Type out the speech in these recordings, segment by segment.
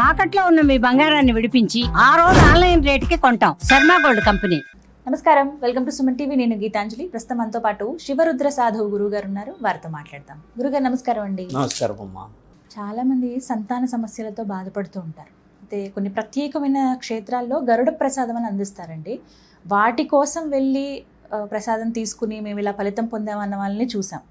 తాకట్లో ఉన్న మీ బంగారాన్ని విడిపించి ఆ రోజు ఆన్లైన్ రేటుకి కొంటాం. Sharma gold company. నమస్కారం, వెల్కమ్ టు సుమన్ టీవీ. నేను గీతాంజలి. ప్రస్తుతం మనతో పాటు శివరుద్ర సాధువు గురువు గారు ఉన్నారు. వారితో మాట్లాడదాం. గురుగారు నమస్కారం అండి. నమస్కారం అమ్మా. చాలా మంది సంతాన సమస్యలతో బాధపడుతూ ఉంటారు. అయితే కొన్ని ప్రత్యేకమైన క్షేత్రాల్లో గరుడ ప్రసాదం అని అందిస్తారండి. వాటి కోసం వెళ్ళి ప్రసాదం తీసుకుని మేము ఇలా ఫలితం పొందామన్న వాళ్ళని చూసాం.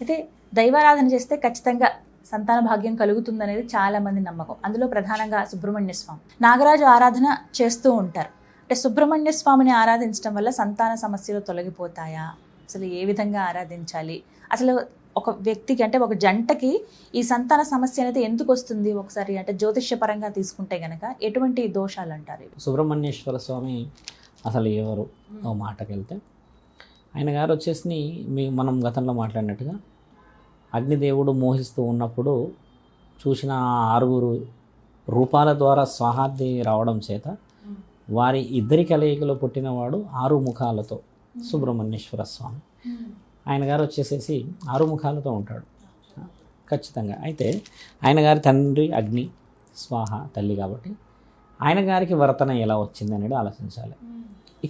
అయితే దైవారాధన చేస్తే ఖచ్చితంగా సంతాన భాగ్యం కలుగుతుందనేది చాలా మంది నమ్మకం. అందులో ప్రధానంగా సుబ్రహ్మణ్య స్వామి, నాగరాజు ఆరాధన చేస్తూ ఉంటారు. అంటే సుబ్రహ్మణ్య స్వామిని ఆరాధించడం వల్ల సంతాన సమస్యలు తొలగిపోతాయా? అసలు ఏ విధంగా ఆరాధించాలి? అసలు ఒక వ్యక్తికి అంటే ఒక జంటకి ఈ సంతాన సమస్య అనేది ఎందుకు వస్తుంది? ఒకసారి అంటే జ్యోతిష్య పరంగా తీసుకుంటే గనక ఎటువంటి దోషాలు అంటారు? సుబ్రహ్మణ్యేశ్వర స్వామి అసలు ఎవరు? ఓ మాటకి వెళ్తే ఆయన గారు వచ్చేసి మనం గతంలో మాట్లాడినట్టుగా అగ్నిదేవుడు మోహిస్తూ ఉన్నప్పుడు చూసిన 6 రూపాల ద్వారా స్వాహాద్ది రావడం చేత వారి ఇద్దరి కలయికలో పుట్టినవాడు 6 ముఖాలతో సుబ్రహ్మణ్యేశ్వర స్వామి. ఆయన గారు వచ్చేసేసి 6 ముఖాలతో ఉంటాడు ఖచ్చితంగా. అయితే ఆయన గారి తండ్రి అగ్ని, స్వాహ తల్లి కాబట్టి ఆయన గారికి వర్తన ఎలా వచ్చింది అనేది ఆలోచించాలి.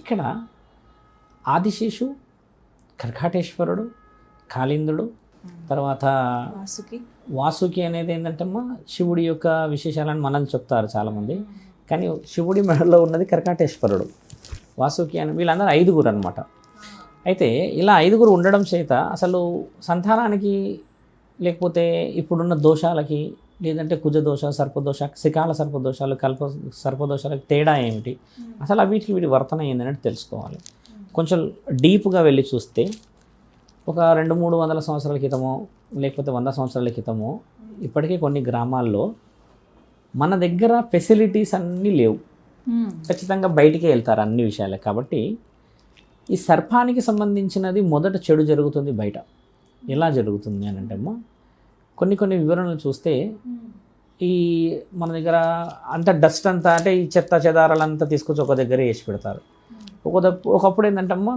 ఇక్కడ ఆదిశేషు, కర్కాటేశ్వరుడు, కాళిందుడు, తర్వాత వాసుకి అనేది ఏంటంటమ్మా శివుడి యొక్క విశేషాలను మనం చెప్తారు చాలామంది. కానీ శివుడి మెడలో ఉన్నది కర్కాటేశ్వరుడు, వాసుకి అని వీళ్ళందరూ 5 అనమాట. అయితే ఇలా 5 ఉండడం చేత అసలు సంతానానికి లేకపోతే ఇప్పుడున్న దోషాలకి లేదంటే కుజదోష, సర్పదోష, శికాల సర్పదోషాలు, కల్ప సర్పదోషాలకు తేడా ఏమిటి, అసలు వీటికి వీటి వర్తన ఏందనేది తెలుసుకోవాలి. కొంచెం డీప్గా వెళ్ళి చూస్తే ఒక 200-300 సంవత్సరాల క్రితమో లేకపోతే 100 సంవత్సరాల క్రితమో ఇప్పటికే కొన్ని గ్రామాల్లో మన దగ్గర ఫెసిలిటీస్ అన్నీ లేవు. ఖచ్చితంగా బయటికే వెళ్తారు అన్ని విషయాలే. కాబట్టి ఈ సర్పానికి సంబంధించినది మొదట చెడు జరుగుతుంది బయట. ఎలా జరుగుతుంది అని అంటే అమ్మా కొన్ని వివరణలు చూస్తే ఈ మన దగ్గర అంత డస్ట్ అంతా అంటే ఈ చెత్త చెదారాలంతా తీసుకొచ్చి ఒక దగ్గర వేసి పెడతారు. ఒకప్పుడు ఏంటంటమ్మా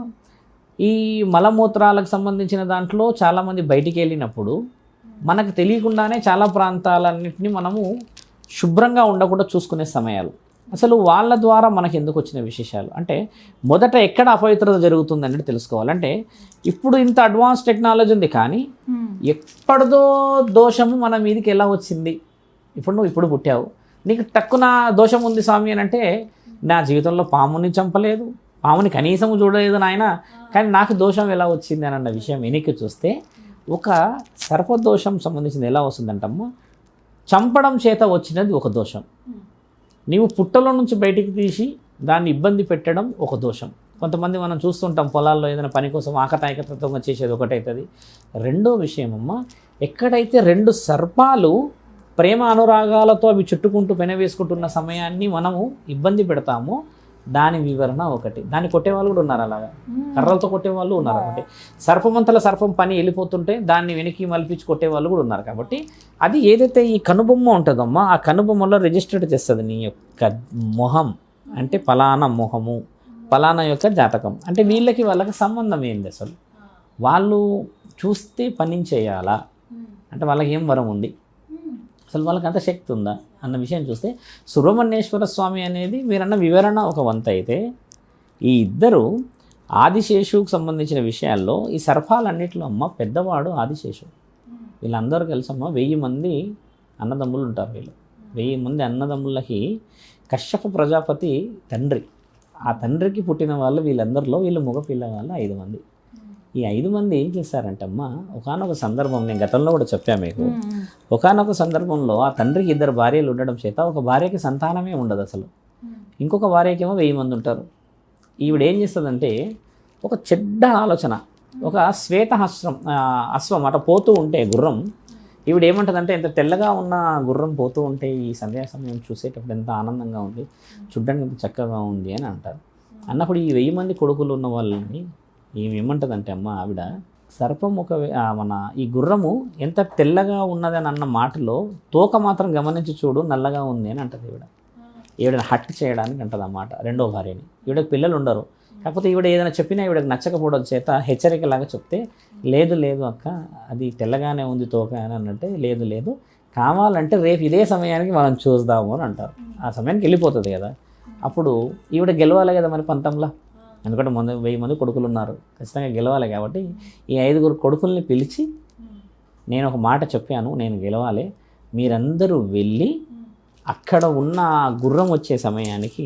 ఈ మలమూత్రాలకు సంబంధించిన దాంట్లో చాలామంది బయటికి వెళ్ళినప్పుడు మనకు తెలియకుండానే చాలా ప్రాంతాలన్నింటినీ మనము శుభ్రంగా ఉండకుండా చూసుకునే సమయాలు. అసలు వాళ్ళ ద్వారా మనకు ఎందుకు వచ్చిన విశేషాలు అంటే మొదట ఎక్కడ అపవిత్రత జరుగుతుంది అనేది తెలుసుకోవాలంటే ఇప్పుడు ఇంత అడ్వాన్స్ టెక్నాలజీ ఉంది కానీ ఎప్పటిదో దోషము మన మీదకి ఎలా వచ్చింది? నువ్వు ఇప్పుడు పుట్టావు, నీకు తక్కువ దోషం ఉంది స్వామి అని అంటే నా జీవితంలో పాముని చంపలేదు, పాముని కనీసం చూడలేదు నాయన, కానీ నాకు దోషం ఎలా వచ్చింది అని అన్న విషయం వెనక్కి చూస్తే ఒక సర్పదోషం సంబంధించింది ఎలా వస్తుందంటమ్మా చంపడం చేత వచ్చినది ఒక దోషం. నీవు పుట్టలో నుంచి బయటికి తీసి దాన్ని ఇబ్బంది పెట్టడం ఒక దోషం. కొంతమంది మనం చూస్తుంటాం పొలాల్లో ఏదైనా పని కోసం ఆకతాయికతత్వంగా చేసేది ఒకటవుతుంది. రెండో విషయం అమ్మ, ఎక్కడైతే 2 సర్పాలు ప్రేమ అనురాగాలతో అవి చుట్టుకుంటూ పెనవేసుకుంటున్న సమయాన్ని మనము ఇబ్బంది పెడతామో దాని వివరణ ఒకటి. దాన్ని కొట్టేవాళ్ళు కూడా ఉన్నారు, అలాగా కర్రలతో కొట్టేవాళ్ళు ఉన్నారు. కాబట్టి సర్పమంతల సర్పం పని వెళ్ళిపోతుంటే దాన్ని వెనక్కి మలిపించి కొట్టేవాళ్ళు కూడా ఉన్నారు. కాబట్టి అది ఏదైతే ఈ కనుబొమ్మ ఉంటుందమ్మా ఆ కనుబొమ్మలో రిజిస్టర్డ్ చేస్తుంది నీ యొక్క మొహం అంటే ఫలానా మొహము, ఫలానా యొక్క జాతకం అంటే వాళ్ళకి సంబంధం ఏంది, అసలు వాళ్ళు చూస్తే పని చేయాలా అంటే వాళ్ళకి ఏం వరం ఉంది, అసలు వాళ్ళకి అంత శక్తి ఉందా అన్న విషయం చూస్తే సుబ్రహ్మణ్యేశ్వర స్వామి అనేది మీరన్న వివరణ ఒక వంత అయితే ఈ ఇద్దరు ఆదిశేషుకు సంబంధించిన విషయాల్లో ఈ సర్పాలన్నింటిలో అమ్మ పెద్దవాడు ఆదిశేషు. వీళ్ళందరూ కలిసమ్మ 1000 మంది అన్నదమ్ములు ఉంటారు. 1000 మంది అన్నదమ్ములకి కశ్యప ప్రజాపతి తండ్రి, ఆ తండ్రికి పుట్టిన వాళ్ళు వీళ్ళందరిలో వీళ్ళు మగ పిల్లవాళ్ళు 5 మంది. ఈ 5 మంది ఏం చేశారంటే అమ్మ ఒకానొక సందర్భం, నేను గతంలో కూడా చెప్పాను మీకు, ఒకానొక సందర్భంలో ఆ తండ్రికి 2 భార్యలు ఉండడం చేత ఒక భార్యకి సంతానమే ఉండదు అసలు, ఇంకొక భార్యకేమో 1000 మంది ఉంటారు. ఈవిడ ఏం చేస్తుందంటే ఒక చెడ్డ ఆలోచన, ఒక అశ్వం అట పోతూ ఉంటే గుర్రం, ఈవిడ ఏమంటుందంటే ఎంత తెల్లగా ఉన్న గుర్రం పోతూ ఉంటే ఈ సంధ్యా సమయం చూసేటప్పుడు ఎంత ఆనందంగా ఉంది, చూడ్డానికి ఎంత చక్కగా ఉంది అని అంటారు. అన్నప్పుడు ఈ 1000 మంది కొడుకులు ఉన్న వాళ్ళని ఏమంటుందంటే అమ్మ ఆవిడ సర్పం మన ఈ గుర్రము ఎంత తెల్లగా ఉన్నదని అన్న మాటలో తోక మాత్రం గమనించి చూడు నల్లగా ఉంది అని అంటది ఈవిడని హట్ చేయడానికి అంటది అన్నమాట రెండో భార్యని. ఈవిడకి పిల్లలు ఉండరు, కాకపోతే ఈవిడ ఏదైనా చెప్పినా ఈవిడకి నచ్చకపోవడం చేత హెచ్చరికలాగా చెప్తే లేదు లేదు అక్క అది తెల్లగానే ఉంది తోక అని అన్నట్టే లేదు కావాలంటే రేపు ఇదే సమయానికి మనం చూద్దాము అని అంటారు. ఆ సమయానికి వెళ్ళిపోతుంది కదా. అప్పుడు ఈవిడ గెలవాలి కదా మరి పంతంలో, ఎందుకంటే 1000 మంది కొడుకులు ఉన్నారు, ఖచ్చితంగా గెలవాలి. కాబట్టి ఈ 5 కొడుకుల్ని పిలిచి నేను ఒక మాట చెప్పాను, నేను గెలవాలి, మీరందరూ వెళ్ళి అక్కడ ఉన్న గుర్రం వచ్చే సమయానికి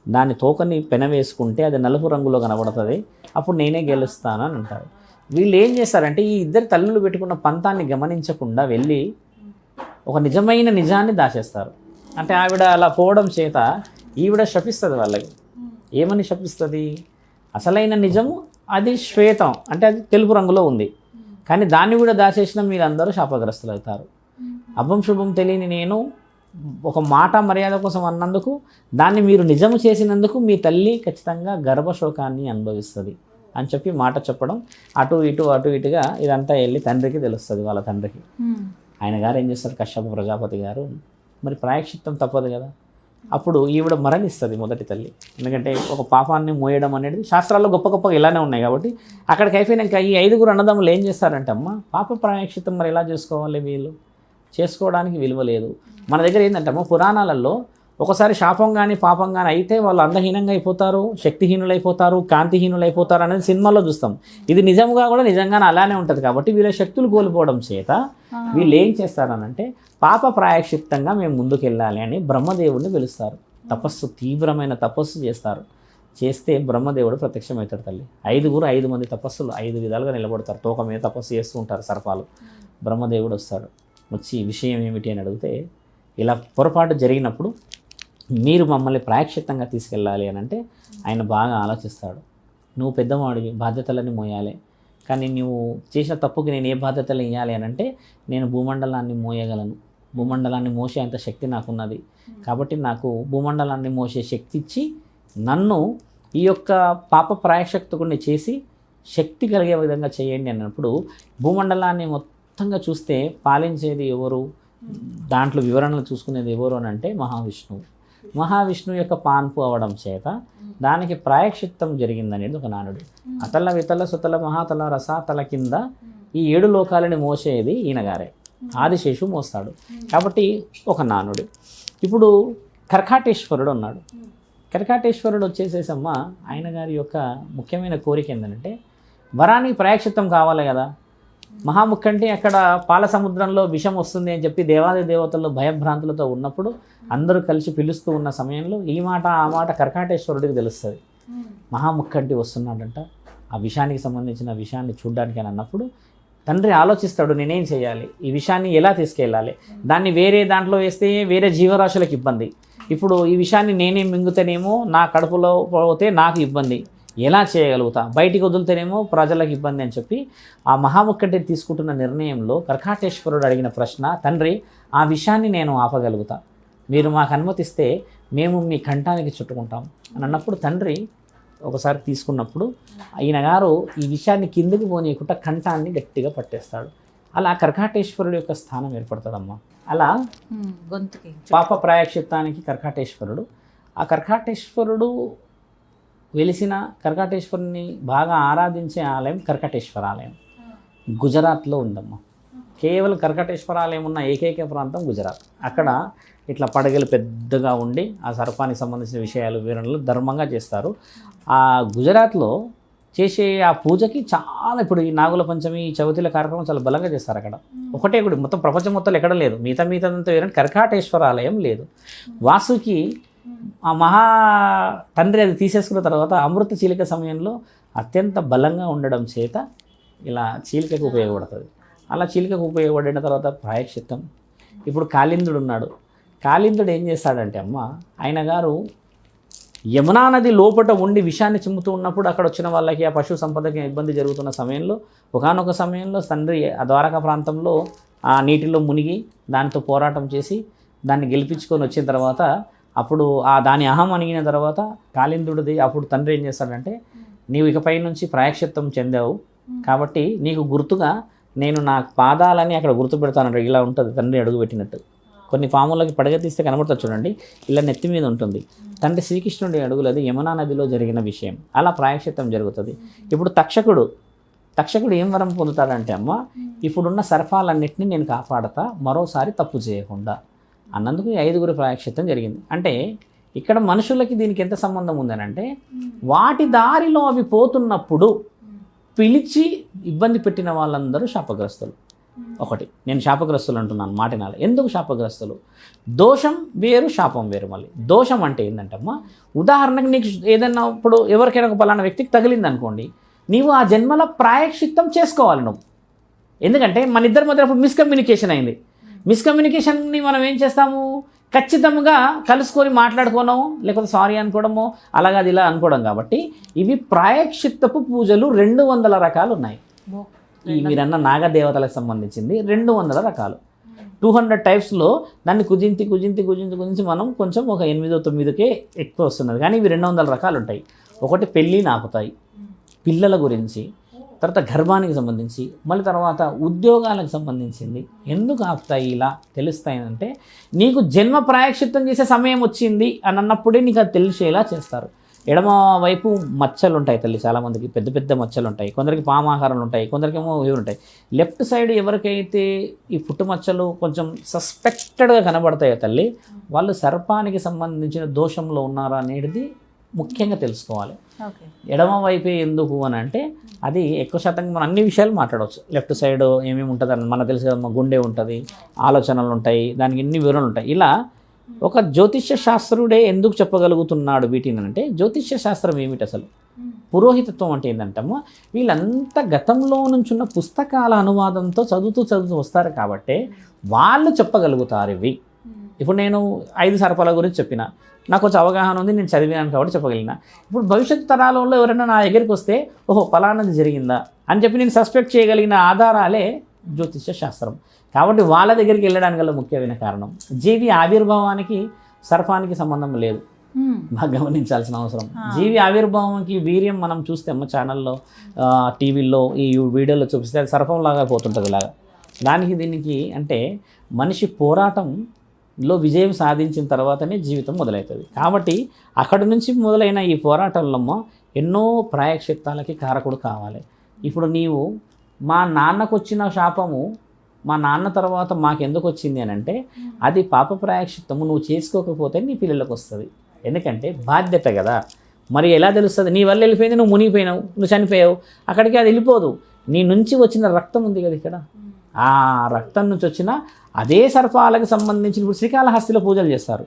దాని తోకని పెనవేసుకుంటే అది నలుపు రంగులో కనబడుతుంది, అప్పుడు నేనే గెలుస్తాను అని అంటారు. వీళ్ళు ఏం చేస్తారంటే ఈ ఇద్దరు తల్లులు పెట్టుకున్న పంతాన్ని గమనించకుండా వెళ్ళి ఒక నిజమైన నిజాన్ని దాచేస్తారు. అంటే ఆవిడ అలా పోవడం చేత ఈవిడ శపిస్తుంది వాళ్ళకి. ఏమని శపిస్తుంది? అసలైన నిజము అది శ్వేతం, అంటే అది తెలుపు రంగులో ఉంది, కానీ దాన్ని కూడా దాచేసిన మీరందరూ శాపగ్రస్తులు అవుతారు. అభం శుభం తెలియని నేను ఒక మాట మర్యాద కోసం అన్నందుకు, దాన్ని మీరు నిజము చేసినందుకు మీ తల్లి ఖచ్చితంగా గర్భశోకాన్ని అనుభవిస్తుంది అని చెప్పి మాట చెప్పడం, అటు ఇటుగా ఇదంతా వెళ్ళి తండ్రికి తెలుస్తుంది, వాళ్ళ తండ్రికి. ఆయన గారు ఏం చేస్తారు, కశ్యప ప్రజాపతి గారు, మరి ప్రాయశ్చిత్తం తప్పదు కదా. అప్పుడు ఈవిడ మరణిస్తుంది మొదటి తల్లి. ఎందుకంటే ఒక పాపాన్ని మోయడం అనేది శాస్త్రాల్లో గొప్పగా ఇలానే ఉన్నాయి కాబట్టి అక్కడికి అయిపోయినాక ఈ 5 అన్నదమ్ములు ఏం చేస్తారంటే, అమ్మ పాప ప్రాయశ్చిత్తం మరి ఎలా చేసుకోవాలి, వీళ్ళు చేసుకోవడానికి విలువ లేదు. మన దగ్గర ఏంటంటే అమ్మ పురాణాలలో ఒకసారి శాపం కానీ పాపం కానీ అయితే వాళ్ళు అందహీనంగా అయిపోతారు, శక్తిహీనులు అయిపోతారు, కాంతిహీనులు అయిపోతారు అనేది సినిమాలో చూస్తాం. ఇది నిజంగా కూడా నిజంగానే అలానే ఉంటుంది. కాబట్టి వీళ్ళ శక్తులు కోల్పోవడం చేత వీళ్ళు ఏం చేస్తారనంటే పాప ప్రాయశ్చిత్తంగా మేము ముందుకెళ్ళాలి అని బ్రహ్మదేవుడిని పిలుస్తారు. తీవ్రమైన తపస్సు చేస్తారు. చేస్తే బ్రహ్మదేవుడు ప్రత్యక్షమవుతాడు తల్లి. 5 మంది తపస్సులు 5 విధాలుగా నిలబడతారు, తోక మీద తపస్సు చేస్తూ ఉంటారు సర్పాలు. బ్రహ్మదేవుడు వస్తాడు, వచ్చి విషయం ఏమిటి అని అడిగితే, ఇలా పొరపాటు జరిగినప్పుడు మీరు మమ్మల్ని ప్రాయశ్చిత్తంగా తీసుకెళ్ళాలి అని అంటే ఆయన బాగా ఆలోచిస్తాడు. నువ్వు పెద్దవాడివి, బాధ్యతలన్నీ మోయాలి, కానీ నువ్వు చేసిన తప్పుకి నేను ఏ బాధ్యతలు ఇవ్వాలి అని అంటే నేను భూమండలాన్ని మోయగలను, భూమండలాన్ని మోసే అంత శక్తి నాకున్నది, కాబట్టి నాకు భూమండలాన్ని మోసే శక్తి ఇచ్చి నన్ను ఈ యొక్క పాప ప్రాయశ్చిత్తుకుని చేసి శక్తి కలిగే విధంగా చేయండి అన్నప్పుడు, భూమండలాన్ని మొత్తంగా చూస్తే పాలించేది ఎవరు, దాంట్లో వివరణలు చూసుకునేది ఎవరు అని అంటే మహావిష్ణువు యొక్క పాన్పు అవడం చేత దానికి ప్రాయశ్చిత్తం జరిగిందనేది ఒక నానుడు. అతల వితల సుతల మహాతల రసాతల కింద ఈ 7 లోకాలని మోసేది ఈయనగారే, ఆదిశేషు మోస్తాడు. కాబట్టి ఒక నానుడు. ఇప్పుడు కర్కాటేశ్వరుడు ఉన్నాడు. కర్కాటేశ్వరుడు వచ్చేసేసమ్మ ఆయన గారి యొక్క ముఖ్యమైన కోరిక ఏంటంటే వరానికి ప్రాయశ్చిత్తం కావాలి కదా. మహాముఖంటే అక్కడ పాల సముద్రంలో విషం వస్తుంది అని చెప్పి దేవాది దేవతలు భయభ్రాంతులతో ఉన్నప్పుడు అందరూ కలిసి పిలుస్తూ ఉన్న సమయంలో ఈ మాట ఆ మాట కర్కాటేశ్వరుడికి తెలుస్తుంది, మహాముఖంటి వస్తున్నాడంట, ఆ విషానికి సంబంధించిన విషయాన్ని చూడడానికి అని అన్నప్పుడు తండ్రి ఆలోచిస్తాడు, నేనేం చేయాలి, ఈ విషయాన్ని ఎలా తీసుకెళ్ళాలి, దాన్ని వేరే దాంట్లో వేస్తే వేరే జీవరాశులకు ఇబ్బంది, ఇప్పుడు ఈ విషయాన్ని నేనే మింగుతేనేమో నా కడుపులో పోతే నాకు ఇబ్బంది, ఎలా చేయగలుగుతా, బయటికి వదిలితేనేమో ప్రజలకు ఇబ్బంది అని చెప్పి ఆ మహాముఖంటి తీసుకుంటున్న నిర్ణయంలో కర్కాటేశ్వరుడు అడిగిన ప్రశ్న, తండ్రి ఆ విషయాన్ని నేను ఆపగలుగుతా, మీరు మాకు అనుమతిస్తే మేము మీ కంఠానికి చుట్టుకుంటాం అని అన్నప్పుడు తండ్రి ఒకసారి తీసుకున్నప్పుడు ఈయన గారు ఈ విషయాన్ని కిందకి పోనీయకుండా కంఠాన్ని గట్టిగా పట్టేస్తాడు. అలా కర్కాటేశ్వరుడు యొక్క స్థానం ఏర్పడుతుందమ్మా. అలా గొంతుకి పాప ప్రాయశ్చిత్తానికి కర్కాటేశ్వరుడు, ఆ కర్కాటేశ్వరుడు వెలిసిన కర్కాటేశ్వరుని బాగా ఆరాధించే ఆలయం కర్కాటేశ్వర ఆలయం గుజరాత్లో ఉందమ్మా. కేవలం కర్కాటేశ్వర ఆలయం ఉన్న ఏకైక ప్రాంతం గుజరాత్. అక్కడ ఇట్లా పడగలు పెద్దగా ఉండి ఆ సర్పానికి సంబంధించిన విషయాలు వివరణలు ధర్మంగా చేస్తారు. ఆ గుజరాత్లో చేసే ఆ పూజకి చాలా, ఇప్పుడు ఈ నాగుల పంచమి ఈ చవితిల కార్యక్రమం చాలా బలంగా చేస్తారు అక్కడ. ఒకటే గుడి, మొత్తం ప్రపంచం మొత్తం ఎక్కడ లేదు, మిగతాదంతా వేరే కర్కాటేశ్వర ఆలయం లేదు. వాసుకి ఆ మహా తండ్రి అది తీసేసుకున్న తర్వాత అమృత చీలిక సమయంలో అత్యంత బలంగా ఉండడం చేత ఇలా చీలికకు ఉపయోగపడుతుంది. అలా చీలికకు ఉపయోగపడిన తర్వాత ప్రాయశ్చిత్తం. ఇప్పుడు కాళిందుడు ఉన్నాడు. కాళిందుడు ఏం చేస్తాడంటే అమ్మ, ఆయన గారు యమునా నది లోపట ఉండి విషాన్ని చిమ్ముతూ ఉన్నప్పుడు అక్కడ వచ్చిన వాళ్ళకి ఆ పశు సంపదకి ఇబ్బంది జరుగుతున్న సమయంలో ఒకానొక సమయంలో తండ్రి ఆ ద్వారకా ప్రాంతంలో ఆ నీటిలో మునిగి దానితో పోరాటం చేసి దాన్ని గెలిపించుకొని వచ్చిన తర్వాత అప్పుడు ఆ దాని అహం అణిగిన తర్వాత కాళిందుడిది అప్పుడు తండ్రి ఏం చేస్తాడంటే, నీవు ఇకపై నుంచి ప్రాయశ్చిత్తం చెందావు కాబట్టి నీకు గుర్తుగా నేను నా పాదాలని అక్కడ గుర్తు పెడతానంట. ఇలా ఉంటుంది తండ్రి అడుగు పెట్టినట్టు. కొన్ని పాములకి పడగ తీస్తే కనబడుతుంది చూడండి, ఇలా నెత్తి మీద ఉంటుంది. తండ్రి శ్రీకృష్ణుడి అడుగులది యమునా నదిలో జరిగిన విషయం. అలా ప్రాయశ్చిత్తం జరుగుతుంది. ఇప్పుడు తక్షకుడు తక్షకుడు ఏం వరం పొందుతాడంటే అమ్మ ఇప్పుడున్న సర్పాలన్నింటినీ నేను కాపాడతా మరోసారి తప్పు చేయకుండా అన్నందుకు ఈ 5గురు ప్రాయశ్చిత్తం జరిగింది. అంటే ఇక్కడ మనుషులకి దీనికి ఎంత సంబంధం ఉందనంటే వాటి దారిలో అవి పోతున్నప్పుడు పిలిచి ఇబ్బంది పెట్టిన వాళ్ళందరూ శాపగ్రస్తులు. ఒకటి నేను శాపగ్రస్తులు అంటున్నాను మాటినాలి. ఎందుకు శాపగ్రస్తులు? దోషం వేరు శాపం వేరు. మళ్ళీ దోషం అంటే ఏంటంటమ్మా, ఉదాహరణకు నీకు ఏదన్నా ఇప్పుడు ఎవరికైనా ఒక పలానా వ్యక్తికి తగిలింది అనుకోండి, నీవు ఆ జన్మల ప్రాయశ్చిత్తం చేసుకోవాలి నువ్వు. ఎందుకంటే మన ఇద్దరి మధ్య అప్పుడు మిస్కమ్యూనికేషన్ అయింది. మిస్కమ్యూనికేషన్ని మనం ఏం చేస్తాము, ఖచ్చితంగా కలుసుకొని మాట్లాడుకోవడము లేకపోతే సారీ అనుకోవడము అలాగా అది ఇలా అనుకోవడం. కాబట్టి ఇవి ప్రాయశ్చిత్తపు పూజలు 200 రకాలు ఉన్నాయి. ఈ మీరన్న నాగదేవతలకు సంబంధించింది 200 రకాలు. 200 టైప్స్లో దాన్ని కుజించి మనం కొంచెం ఒక 8-9కే ఎక్కువ వస్తున్నది. కానీ ఇవి 200 రకాలు ఉంటాయి. ఒకటి పెళ్ళిని ఆపుతాయి, పిల్లల గురించి, తర్వాత గర్భానికి సంబంధించి, మళ్ళీ తర్వాత ఉద్యోగాలకు సంబంధించింది. ఎందుకు ఆపుతాయి ఇలా తెలుస్తాయి అంటే నీకు జన్మ ప్రాయశ్చిత్తం చేసే సమయం వచ్చింది అని అన్నప్పుడే నీకు అది తెలిసేలా చేస్తారు. ఎడమ వైపు మచ్చలు ఉంటాయి తల్లి, చాలామందికి పెద్ద పెద్ద మచ్చలు ఉంటాయి, కొందరికి పామాహారాలు ఉంటాయి, కొందరికేమో ఇవి ఉంటాయి. లెఫ్ట్ సైడ్ ఎవరికైతే ఈ పుట్టు మచ్చలు కొంచెం సస్పెక్టెడ్గా కనబడతాయో తల్లి, వాళ్ళు సర్పానికి సంబంధించిన దోషంలో ఉన్నారా అనేది ముఖ్యంగా తెలుసుకోవాలి. ఎడమ వైపే ఎందుకు అని అంటే అది ఎక్కువ శాతంగా మనం అన్ని విషయాలు మాట్లాడవచ్చు. లెఫ్ట్ సైడ్ ఏమేమి ఉంటుంది అని మనకు తెలుసు కదా, గుండె ఉంటుంది, ఆలోచనలు ఉంటాయి, దానికి ఎన్ని వివరణలు ఉంటాయి. ఇలా ఒక జ్యోతిష్య శాస్త్రుడే ఎందుకు చెప్పగలుగుతున్నాడు వీటిని అంటే, జ్యోతిష్య శాస్త్రం ఏమిటి అసలు, పురోహితత్వం అంటే ఏంటంటమ్మా, వీళ్ళంతా గతంలో నుంచున్న పుస్తకాల అనువాదంతో చదువుతూ వస్తారు కాబట్టి వాళ్ళు చెప్పగలుగుతారు ఇవి. ఇప్పుడు నేను 5 సర్పాల గురించి చెప్పిన, నాకు కొంచెం అవగాహన ఉంది, నేను చదివాను కాబట్టి చెప్పగలిగిన. ఇప్పుడు భవిష్యత్తు తరాలలో ఎవరైనా నా దగ్గరికి వస్తే ఓహో పలానాది జరిగిందా అని చెప్పి నేను సస్పెక్ట్ చేయగలిగిన ఆధారాలే జ్యోతిష్య శాస్త్రం. కాబట్టి వాళ్ళ దగ్గరికి వెళ్ళడానికి గల ముఖ్యమైన కారణం, జీవి ఆవిర్భావానికి సర్పానికి సంబంధం లేదు, బాగా గమనించాల్సిన అవసరం. జీవి ఆవిర్భావానికి వీర్యం మనం చూస్తే అమ్మ ఛానల్లో టీవీల్లో ఈ వీడియోలో చూపిస్తే అది సర్పంలాగా పోతుంటుంది ఇలాగా. దానికి దీనికి అంటే మనిషి పోరాటంలో విజయం సాధించిన తర్వాతనే జీవితం మొదలవుతుంది. కాబట్టి అక్కడి నుంచి మొదలైన ఈ పోరాటంలో ఎన్నో ప్రాయశ్చిత్తాలకి కారకుడు కావాలి. ఇప్పుడు నీవు మా నాన్నకు వచ్చిన శాపము మా నాన్న తర్వాత మాకెందుకు వచ్చింది అని అంటే అది పాప ప్రాయశ్చిత్తము, నువ్వు చేసుకోకపోతే నీ పిల్లలకు వస్తుంది. ఎందుకంటే బాధ్యత కదా. మరి ఎలా తెలుస్తుంది, నీ వల్ల వెళ్ళిపోయింది, నువ్వు మునిగిపోయినావు, నువ్వు చనిపోయావు, అక్కడికి అది వెళ్ళిపోదు. నీ నుంచి వచ్చిన రక్తం ఉంది కదా ఇక్కడ, ఆ రక్తం నుంచి వచ్చిన అదే సర్పాలకు సంబంధించిన ఇప్పుడు శ్రీకాళహస్తిలో పూజలు చేస్తారు.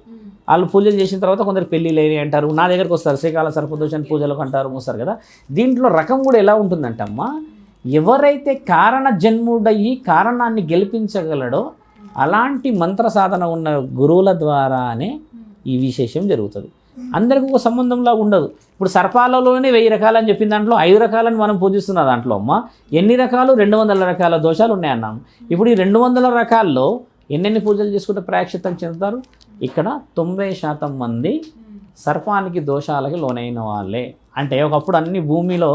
వాళ్ళు పూజలు చేసిన తర్వాత కొందరు పెళ్ళి లేని అంటారు, నా దగ్గరకు వస్తారు శ్రీకాళ సర్పదోషాన్ని పూజలకు అంటారు, మోస్తారు కదా. దీంట్లో రకం కూడా ఎలా ఉంటుందంటమ్మా, ఎవరైతే కారణ జన్ముడయ్యి కారణాన్ని గెలిపించగలడో అలాంటి మంత్ర సాధన ఉన్న గురువుల ద్వారానే ఈ విశేషం జరుగుతుంది. అందరికీ ఒక సంబంధంలా ఉండదు. ఇప్పుడు సర్పాలలోనే 1000 రకాలు అని చెప్పిన దాంట్లో 5 రకాలని మనం పూజిస్తున్న దాంట్లో అమ్మ ఎన్ని రకాలు, 200 రకాల దోషాలు ఉన్నాయన్నాము. ఇప్పుడు ఈ 200 రకాల్లో ఎన్నెన్ని పూజలు చేసుకుంటే ప్రాయశ్చిత్తం చెందుతారు? ఇక్కడ 90% మంది సర్పానికి దోషాలకి లోనైన వాళ్ళే. అంటే ఒకప్పుడు అన్ని భూమిలో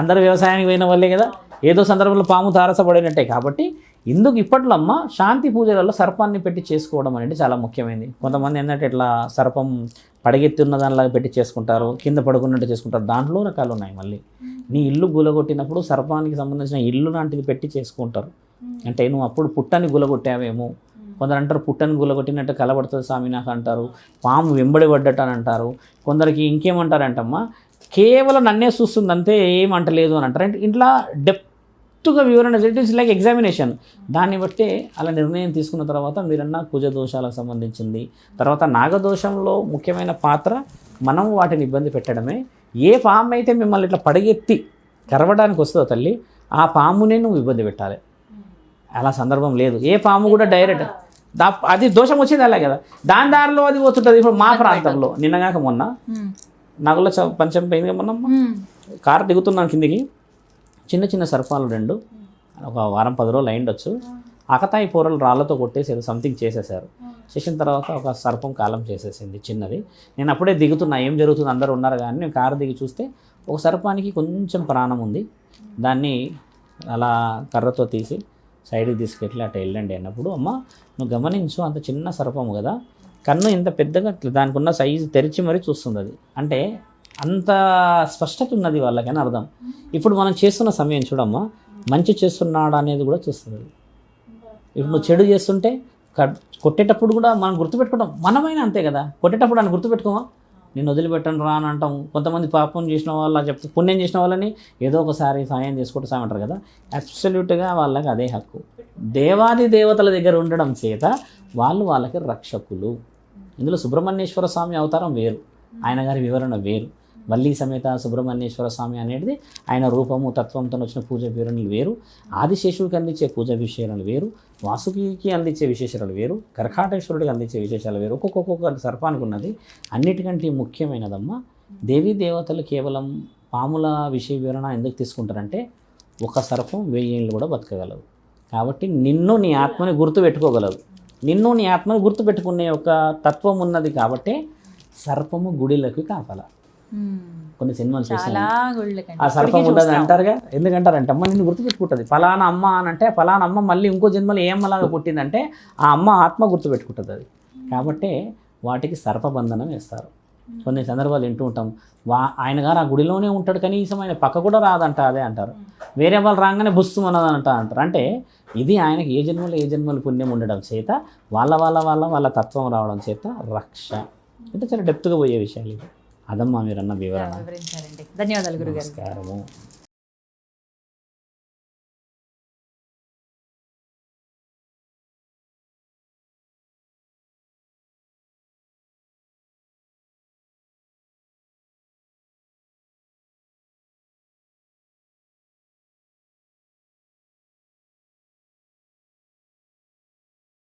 అందరు వ్యవసాయానికి పోయిన వాళ్ళే కదా, ఏదో సందర్భంలో పాము తారసపడినట్టే. కాబట్టి ఇందుకు ఇప్పట్లో అమ్మ శాంతి పూజలలో సర్పాన్ని పెట్టి చేసుకోవడం అనేది చాలా ముఖ్యమైనది. కొంతమంది ఏంటంటే ఇట్లా సర్పం పడగెత్తి ఉన్న దానిలాగా పెట్టి చేసుకుంటారు, కింద పడుకున్నట్టు చేసుకుంటారు, దాంట్లో రకాలు ఉన్నాయి. మళ్ళీ నీ ఇల్లు గులగొట్టినప్పుడు సర్పానికి సంబంధించిన ఇల్లు లాంటిది పెట్టి చేసుకుంటారు. అంటే నువ్వు అప్పుడు పుట్టని గులగొట్టావేమో, కొందరు అంటారు పుట్టని గులగొట్టినట్టు కలబడుతుంది స్వామి నాకు అంటారు, పాము వెంబడి పడ్డట్టు అని అంటారు. కొందరికి ఇంకేమంటారంటమ్మా, కేవలం నన్నే చూస్తుంది అంతే ఏమంటలేదు అని అంటారు. అంటే ఇట్లా డెప్త్గా వివరణ, ఇట్ ఈస్ లైక్ ఎగ్జామినేషన్. దాన్ని బట్టే అలా నిర్ణయం తీసుకున్న తర్వాత మీరన్నా కుజ దోషాలకు సంబంధించింది. తర్వాత నాగదోషంలో ముఖ్యమైన పాత్ర మనం వాటిని ఇబ్బంది పెట్టడమే. ఏ పాము అయితే మిమ్మల్ని ఇట్లా పడగెత్తి కరవడానికి వస్తుందో తల్లి, ఆ పామునే నువ్వు ఇబ్బంది పెట్టాలి. అలా సందర్భం లేదు. ఏ పాము కూడా డైరెక్ట్ అది దోషం వచ్చింది అలా కదా, దాని దారిలో అది పోతుంటుంది. ఇప్పుడు మా ప్రాంతంలో నిన్నగాక మొన్న నగల పంచం పోయింది మొన్న, కారు దిగుతున్నాను కిందికి, చిన్న చిన్న సర్పాలు 2 ఒక వారం 10 రోజులు అయిండొచ్చు, అకతాయి కూరలు రాళ్ళతో కొట్టేసి సంథింగ్ చేసేసారు. చేసిన తర్వాత ఒక సర్పం కాలం చేసేసింది చిన్నది. నేను అప్పుడే దిగుతున్నా, ఏం జరుగుతుంది అందరూ ఉన్నారు కానీ నేను కారు దిగి చూస్తే ఒక సర్పానికి కొంచెం ప్రాణం ఉంది. దాన్ని అలా కర్రతో తీసి సైడ్కి తీసుకెళ్ళి అటు వెళ్ళండి అన్నప్పుడు, అమ్మ నువ్వు గమనించు, అంత చిన్న సర్పము కదా, కన్ను ఇంత పెద్దగా దానికి ఉన్న సైజు తెరిచి మరీ చూస్తుంది అది. అంటే అంత స్పష్టత ఉన్నది వాళ్ళకని అర్థం. ఇప్పుడు మనం చేస్తున్న సమయం చూడమ్మా, మంచి చేస్తున్నాడా అనేది కూడా చూస్తుంది. ఇప్పుడు నువ్వు చెడు చేస్తుంటే కొట్టేటప్పుడు కూడా మనం గుర్తుపెట్టుకుంటాం. మనమైనా అంతే కదా, కొట్టేటప్పుడు అని గుర్తుపెట్టుకోమా, నేను వదిలిపెట్టను రా అని అంటాం. కొంతమంది పాపం చేసిన వాళ్ళ చెప్తే పుణ్యం చేసిన వాళ్ళని ఏదో ఒకసారి సాయం చేసుకుంటూ సాయంటారు కదా, అబ్సల్యూట్గా వాళ్ళకి అదే హక్కు. దేవాది దేవతల దగ్గర ఉండడం చేత వాళ్ళకి రక్షకులు. ఇందులో సుబ్రహ్మణ్యేశ్వర స్వామి అవతారం వేరు, ఆయన గారి వివరణ వేరు. వల్లీ సమేత సుబ్రహ్మణ్యేశ్వర స్వామి అనేది ఆయన రూపము తత్వంతో వచ్చిన పూజ వివరణలు వేరు, ఆదిశేషుడికి అందించే పూజ విశేషాలు వేరు, వాసుకి అందించే విశేషాలు వేరు, కర్కాటేశ్వరుడికి అందించే విశేషాలు వేరు. ఒక్కొక్క సర్పానికి ఉన్నది. అన్నిటికంటే ముఖ్యమైనదమ్మా, దేవీ దేవతలు కేవలం పాముల విషయ వివరణ ఎందుకు తీసుకుంటారంటే, ఒక సర్పం 1000 ఏళ్ళు కూడా బతకగలదు. కాబట్టి నిన్ను నీ ఆత్మని గుర్తుపెట్టుకోగలదు. నిన్ను నీ ఆత్మని గుర్తుపెట్టుకునే ఒక తత్వం ఉన్నది. కాబట్టి సర్పము గుడిలకు కాపల. కొన్ని సినిమాలు చూసాను, ఆ సర్పం ఉండదు అంటారుగా. ఎందుకంటారంటే అమ్మ నిన్ను గుర్తుపెట్టుకుంటుంది, ఫలానా అమ్మ అని అంటే ఫలానా అమ్మ మళ్ళీ ఇంకో జన్మలో ఏ అమ్మలాగా పుట్టిందంటే ఆ అమ్మ ఆత్మ గుర్తుపెట్టుకుంటుంది అది. కాబట్టి వాటికి సర్పబంధనం వేస్తారు. కొన్ని సందర్భాలు వింటూ ఉంటాం, ఆయన గారు ఆ గుడిలోనే ఉంటాడు, కనీసం ఆయన పక్క కూడా రాదంట, అదే అంటారు. వేరే వాళ్ళు రాగానే బుస్తుమన్నదంట అంటారు. అంటే ఇది ఆయనకి ఏ జన్మలు పుణ్యం ఉండడం చేత వాళ్ళ తత్వం రావడం చేత రక్ష. అంటే చాలా డెప్త్గా పోయే విషయాలు ఇవి. అదమ్మా మీరన్న వివరణ. వివరించారండి. ధన్యవాదాలు గురుగారు. నమస్కారము.